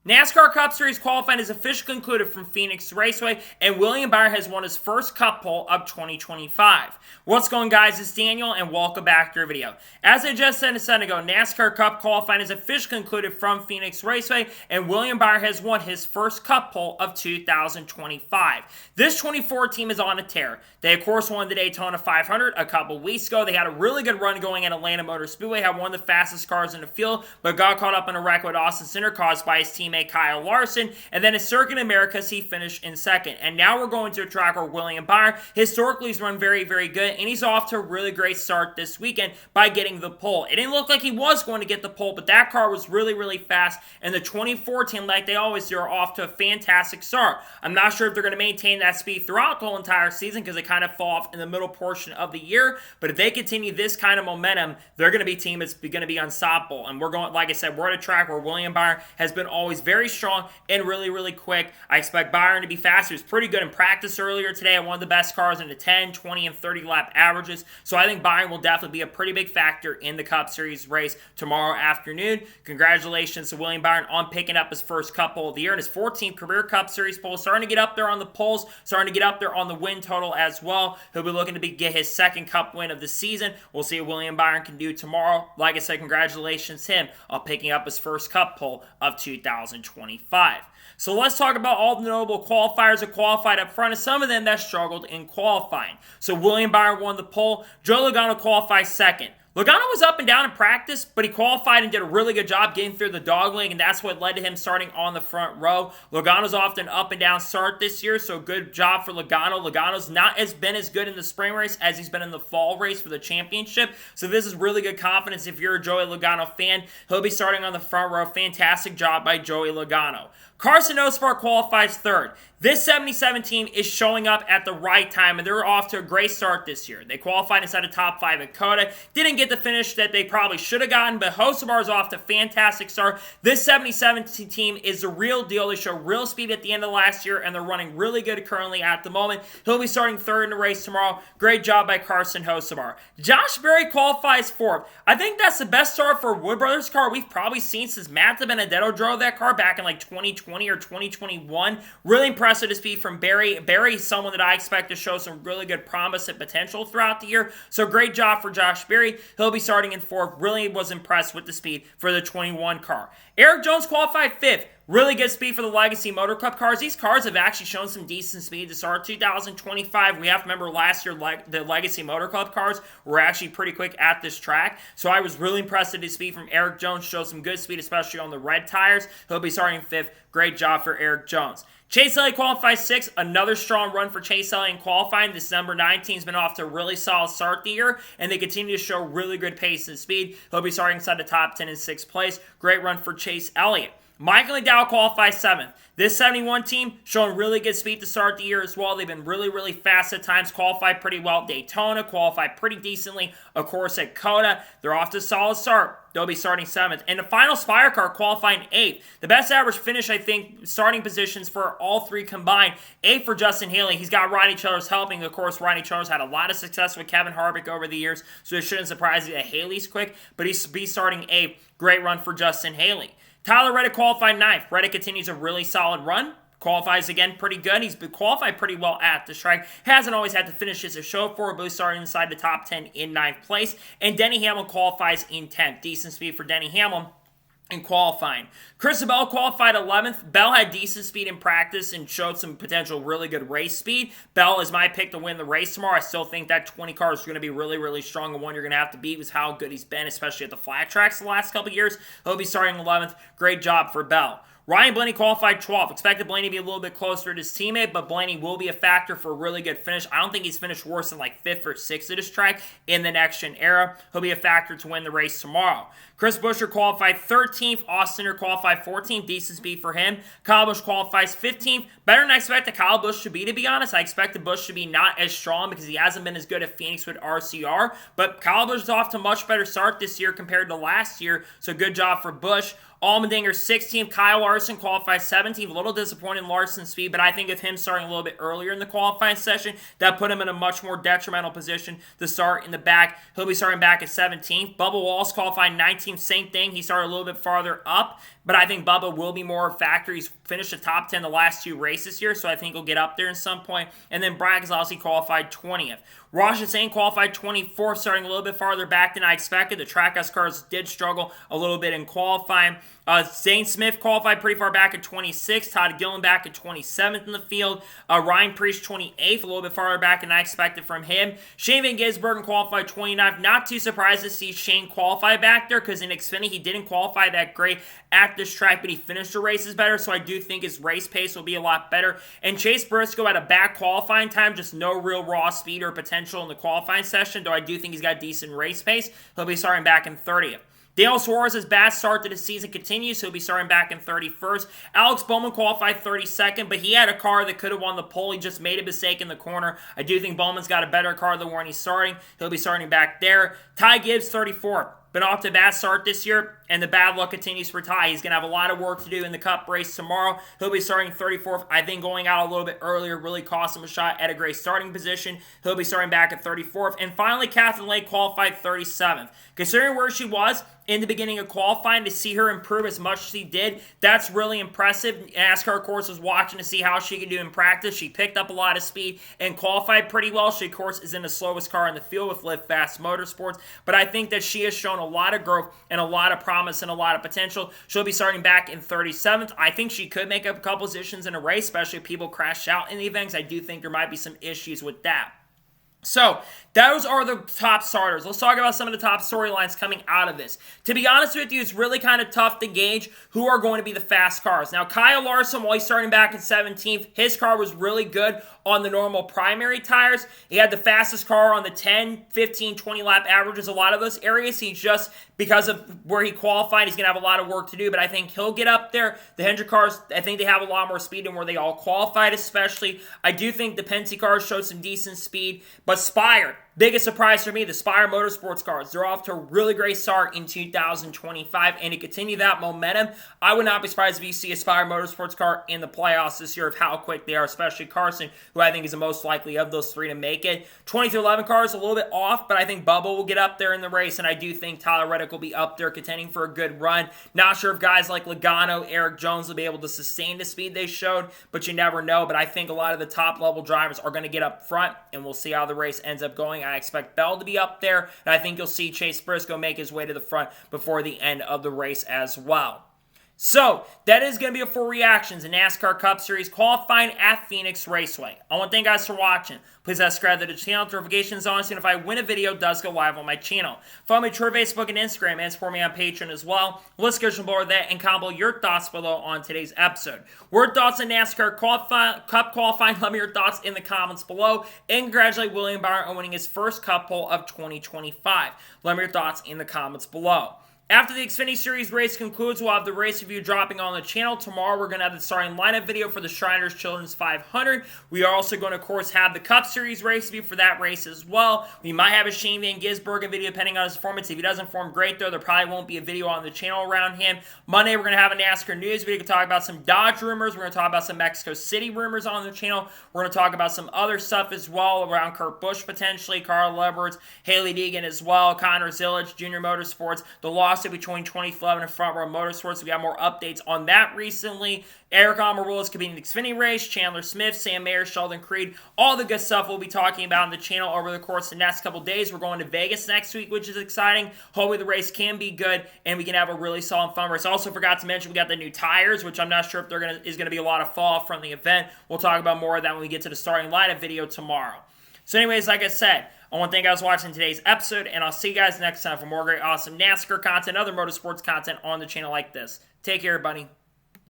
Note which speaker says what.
Speaker 1: NASCAR Cup Series qualifying is officially concluded from Phoenix Raceway, and William Byron has won his first Cup pole of 2025. What's going on, guys? It's Daniel, and welcome back to our video. As I just said a second ago, NASCAR Cup qualifying is officially concluded from Phoenix Raceway, and William Byron has won his first Cup pole of 2025. This 24 team is on a tear. They, of course, won the Daytona 500 a couple weeks ago. They had a really good run going at Atlanta Motor Speedway, had one of the fastest cars in the field, but got caught up in a wreck with Austin Center caused by his teammate Kyle Larson, and then at Circuit Americas he finished in second. And now we're going to a track where William Byron historically has run very, very good, and he's off to a really great start this weekend by getting the pole. It didn't look like he was going to get the pole, but that car was really, really fast, and the 2014, like they always do, are off to a fantastic start. I'm not sure if they're going to maintain that speed throughout the whole entire season because they kind of fall off in the middle portion of the year, but if they continue this kind of momentum, they're going to be a team that's going to be unstoppable. And we're going, like I said, we're at a track where William Byron has been always very strong and really, really quick. I expect Byron to be fast. He was pretty good in practice earlier today on one of the best cars in the 10, 20, and 30 lap averages. So I think Byron will definitely be a pretty big factor in the Cup Series race tomorrow afternoon. Congratulations to William Byron on picking up his first Cup pole of the year and his 14th career Cup Series pole. Starting to get up there on the poles, starting to get up there on the win total as well. He'll be looking to get his second Cup win of the season. We'll see what William Byron can do tomorrow. Like I said, congratulations to him on picking up his first Cup pole of 2025. So let's talk about all the notable qualifiers that qualified up front and some of them that struggled in qualifying. So William Byron won the pole. Joey Logano qualified second. Logano was up and down in practice, but he qualified and did a really good job getting through the dog leg, and that's what led to him starting on the front row. Logano's off an up and down start this year, so good job for Logano. Logano's not been as good in the spring race as he's been in the fall race for the championship, so this is really good confidence if you're a Joey Logano fan. He'll be starting on the front row. Fantastic job by Joey Logano. Carson Hocevar qualifies third. This 77 team is showing up at the right time, and they're off to a great start this year. They qualified inside the top 5 at COTA. Didn't get the finish that they probably should have gotten, but Hocevar is off to a fantastic start. This 77 team is the real deal. They show real speed at the end of last year, and they're running really good currently at the moment. He'll be starting third in the race tomorrow. Great job by Carson Hocevar. Josh Berry qualifies fourth. I think that's the best start for a Wood Brothers car we've probably seen since Matt Benedetto drove that car back in like 2020 or 2021. Really impressive to speed from Berry. Berry is someone that I expect to show some really good promise and potential throughout the year. So great job for Josh Berry. He'll be starting in fourth. Really was impressed with the speed for the 21 car. Eric Jones qualified fifth. Really good speed for the Legacy Motor Club cars. These cars have actually shown some decent speed to start 2025. We have to remember last year the Legacy Motor Club cars were actually pretty quick at this track. So I was really impressed with his speed from Eric Jones. Showed some good speed, especially on the red tires. He'll be starting fifth. Great job for Eric Jones. Chase Elliott qualifies sixth. Another strong run for Chase Elliott in qualifying. This number 19 has been off to a really solid start the year, and they continue to show really good pace and speed. He'll be starting inside the top 10 in sixth place. Great run for Chase Elliott. Michael McDowell qualifies seventh. This 71 team showing really good speed to start the year as well. They've been really, really fast at times. Qualified pretty well at Daytona. Qualified pretty decently, of course, at COTA. They're off to a solid start. They'll be starting seventh. And the final Spire car qualifying eighth. The best average finish, I think, starting positions for all three combined. Eighth for Justin Haley. He's got Ronnie Childers helping. Of course, Ronnie Childers had a lot of success with Kevin Harvick over the years, so it shouldn't surprise you that Haley's quick, but he's starting eighth. Great run for Justin Haley. Tyler Reddick qualified ninth. Reddick continues a really solid run. Qualifies again pretty good. He's been qualified pretty well at this track. Hasn't always had to finish as a show for it, but he's starting inside the top 10 in ninth place. And Denny Hamlin qualifies in 10th. Decent speed for Denny Hamlin in qualifying. Chris Bell qualified 11th. Bell had decent speed in practice and showed some potential really good race speed. Bell is my pick to win the race tomorrow. I still think that 20 car is going to be really, really strong, and one you're going to have to beat was how good he's been, especially at the flat tracks the last couple years. He'll be starting 11th. Great job for Bell. Ryan Blaney qualified 12th. Expected Blaney to be a little bit closer to his teammate, but Blaney will be a factor for a really good finish. I don't think he's finished worse than like 5th or 6th at this track in the next-gen era. He'll be a factor to win the race tomorrow. Chris Buescher qualified 13th. Austin qualified 14th. Decent speed for him. Kyle Busch qualifies 15th. Better than I expected Kyle Busch to be honest. I expected Busch to be not as strong because he hasn't been as good at Phoenix with RCR, but Kyle Busch is off to a much better start this year compared to last year, so good job for Busch. Allmendinger 16th. Kyle Larson qualified 17th. A little disappointed in Larson's speed, but I think with him starting a little bit earlier in the qualifying session, that put him in a much more detrimental position to start in the back. He'll be starting back at 17th. Bubba Wallace qualified 19th. Same thing. He started a little bit farther up. but I think Bubba will be more a factor. He's finished the top 10 the last 2 races here, so I think he'll get up there at some point. And then Brad Keselowski qualified 20th. Raj Hussain qualified 24th, starting a little bit farther back than I expected. The Trackhouse cars did struggle a little bit in qualifying. Zane Smith qualified pretty far back at 26th. Todd Gillen back at 27th in the field. Ryan Preece 28th, a little bit farther back than I expected from him. Shane Van Gisbergen qualified 29th. Not too surprised to see Shane qualify back there, because in Xfinity he didn't qualify that great at this track, but he finished the races better, so I do think his race pace will be a lot better. And Chase Briscoe had a bad qualifying time, just no real raw speed or potential in the qualifying session, though I do think he's got decent race pace. He'll be starting back in 30th. Daniel Suarez's bad start to the season continues, so he'll be starting back in 31st. Alex Bowman qualified 32nd, but he had a car that could have won the pole. He just made a mistake in the corner. I do think Bowman's got a better car than when he's starting. He'll be starting back there. Ty Gibbs, 34th. Been off to a bad start this year, and the bad luck continues for Ty. He's going to have a lot of work to do in the Cup race tomorrow. He'll be starting 34th. I think going out a little bit earlier really cost him a shot at a great starting position. He'll be starting back at 34th. And finally, Catherine Lake qualified 37th. Considering where she was in the beginning of qualifying, to see her improve as much as she did, that's really impressive. NASCAR, of course, was watching to see how she could do in practice. She picked up a lot of speed and qualified pretty well. She, of course, is in the slowest car in the field with Live Fast Motorsports, but I think that she has shown a lot of growth and a lot of promise and a lot of potential. She'll be starting back in 37th. I think she could make up a couple positions in a race, especially if people crash out in the events. I do think there might be some issues with that. So, those are the top starters. Let's talk about some of the top storylines coming out of this. To be honest with you, it's really kind of tough to gauge who are going to be the fast cars. Now, Kyle Larson, while he's starting back in 17th, his car was really good on the normal primary tires. He had the fastest car on the 10, 15, 20 lap averages, a lot of those areas. He's just, because of where he qualified, he's going to have a lot of work to do, but I think he'll get up there. The Hendrick cars, I think they have a lot more speed than where they all qualified, especially. I do think the Penske cars showed some decent speed, but Spire, biggest surprise for me, the Spire Motorsports cars. They're off to a really great start in 2025, and to continue that momentum, I would not be surprised if you see a Spire Motorsports car in the playoffs this year of how quick they are, especially Carson, who I think is the most likely of those 3 to make it. 20 through 11 cars, a little bit off, but I think Bubba will get up there in the race, and I do think Tyler Reddick will be up there contending for a good run. Not sure if guys like Logano, Eric Jones will be able to sustain the speed they showed, but you never know. But I think a lot of the top-level drivers are going to get up front, and we'll see how the race ends up going. I expect Bell to be up there, and I think you'll see Chase Briscoe make his way to the front before the end of the race as well. So, that is going to be a full reactions in NASCAR Cup Series qualifying at Phoenix Raceway. I want to thank you guys for watching. Please subscribe to the channel, notifications on, so if I win a video, it does go live on my channel. Follow me on Twitter, Facebook, and Instagram, and support me on Patreon as well. Let's go below that and comment below your thoughts below on today's episode. What are thoughts on NASCAR Cup qualifying? Let me your thoughts in the comments below. And congratulate William Byron on winning his first Cup pole of 2025. Let me your thoughts in the comments below. After the Xfinity Series race concludes, we'll have the race review dropping on the channel. Tomorrow, we're going to have the starting lineup video for the Shriners Children's 500. We are also going to, of course, have the Cup Series race review for that race as well. We might have a Shane Van Gisbergen video depending on his performance. If he doesn't perform great, though, there probably won't be a video on the channel around him. Monday, we're going to have a NASCAR news video to talk about some Dodge rumors. We're going to talk about some Mexico City rumors on the channel. We're going to talk about some other stuff as well around Kurt Busch potentially, Carl Edwards, Haley Deegan as well, Connor Zillage, Junior Motorsports, the lawsuit between 2011 and Front Row Motorsports. We got more updates on that recently. Eric Almirola competing in the Xfinity race, Chandler Smith, Sam Mayer, Sheldon Creed, all the good stuff we'll be talking about on the channel over the course of the next couple days. We're going to Vegas next week, which is exciting. Hopefully the race can be good and we can have a really solid fun race. I also forgot to mention we got the new tires, which I'm not sure if is going to be a lot of fall off from the event. We'll talk about more of that when we get to the starting lineup video tomorrow. So anyways, like I said, I want to thank you guys for watching today's episode, and I'll see you guys next time for more great, awesome NASCAR content, other motorsports content on the channel like this. Take care, everybody.